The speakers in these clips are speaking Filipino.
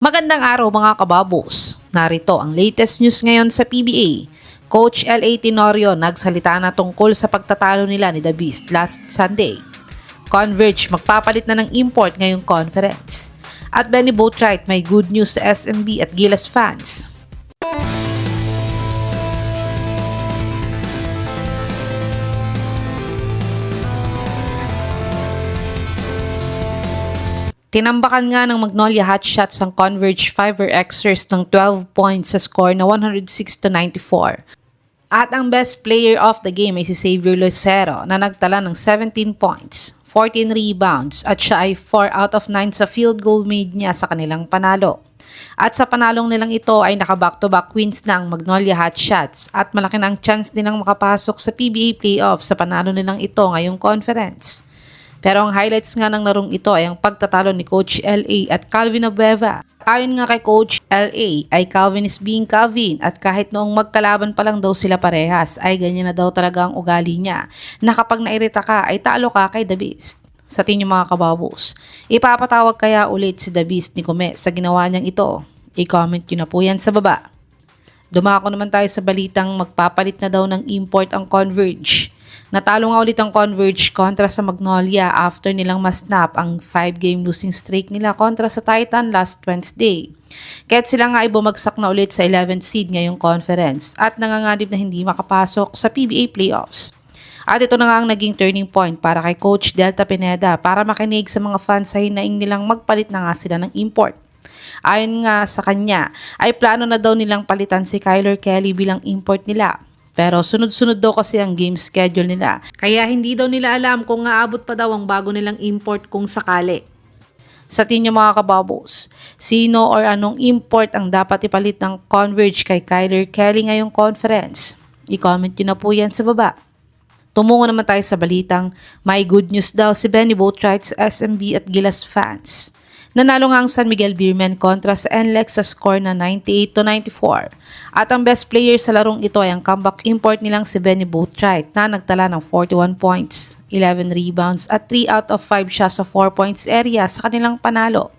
Magandang araw mga kababos. Narito ang latest news ngayon sa PBA. Coach L.A. Tenorio nagsalita na tungkol sa pagtatalo nila ni The Beast last Sunday. Converge magpapalit na ng import ngayong conference. At Benny Boatwright may good news sa SMB at Gilas fans. Tinambakan nga ng Magnolia Hotshots ang Converge Fiber Xers ng 12 points sa score na 106-94. At ang best player of the game ay si Xavier Lucero na nagtala ng 17 points, 14 rebounds at siya ay 4 out of 9 sa field goal made niya sa kanilang panalo. At sa panalong nilang ito ay naka-back-to-back wins na ang Magnolia Hotshots at malaki na ang chance nilang makapasok sa PBA playoffs sa panalo nilang ito ngayong conference. Pero ang highlights nga ng larong ito ay ang pagtatalo ni Coach L.A. at Calvin Abueva. Ayon nga kay Coach L.A. ay Calvin is being Calvin at kahit noong magkalaban pa lang daw sila parehas ay ganyan na daw talaga ang ugali niya na kapag nairita ka ay talo ka kay The Beast. Sa tingin mga kababos, ipapatawag kaya ulit si The Beast ni Kume sa ginawa niyang ito? I-comment nyo na po yan sa baba. Dumako naman tayo sa balitang magpapalit na daw ng import ang Converge. Natalo nga ulit ang Converge kontra sa Magnolia after nilang masnap ang 5-game losing streak nila kontra sa Titan last Wednesday. Kaya't sila nga ay bumagsak na ulit sa 11th seed ngayong conference at nanganganib na hindi makapasok sa PBA playoffs. At ito na nga ang naging turning point para kay Coach Delta Pineda para makinig sa mga fans sa hinaing nilang magpalit na nga sila ng import. Ayon nga sa kanya, ay plano na daw nilang palitan si Kyler Kelly bilang import nila. Pero sunod-sunod daw kasi ang game schedule nila. Kaya hindi daw nila alam kung aabot pa daw ang bago nilang import kung sakali. Sa tingin mga kababos, sino or anong import ang dapat ipalit ng Converge kay Kyler Kelly ngayong conference? I-comment nyo na po yan sa baba. Tumungo naman tayo sa balitang may good news daw si Benny Boatwright sa SMB at Gilas fans. Nanalo nga ang San Miguel Beermen kontra sa NLEX sa score na 98-94. At ang best player sa larong ito ay ang comeback import nilang si Benny Boatwright na nagtala ng 41 points, 11 rebounds at 3 out of 5 siya sa 4 points area sa kanilang panalo.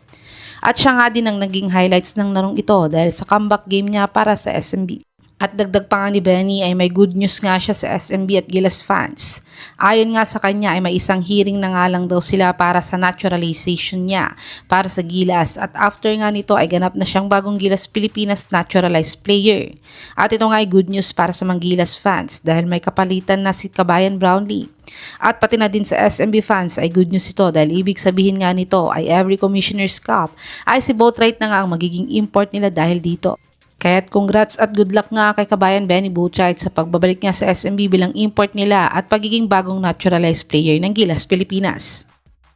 At siya nga din ang naging highlights ng larong ito dahil sa comeback game niya para sa SMB. At dagdag pa nga ni Benny ay may good news nga siya sa SMB at Gilas fans. Ayon nga sa kanya ay may isang hearing na nga lang daw sila para sa naturalization niya para sa Gilas at after nga nito ay ganap na siyang bagong Gilas Pilipinas naturalized player. At ito nga ay good news para sa mga Gilas fans dahil may kapalitan na si Kabayan Brownlee. At pati na din sa SMB fans ay good news ito dahil ibig sabihin nga nito ay every Commissioner's Cup ay si Boatwright na nga ang magiging import nila dahil dito. Kaya't congrats at good luck nga kay Kabayan Benny Boatwright sa pagbabalik niya sa SMB bilang import nila at pagiging bagong naturalized player ng Gilas Pilipinas.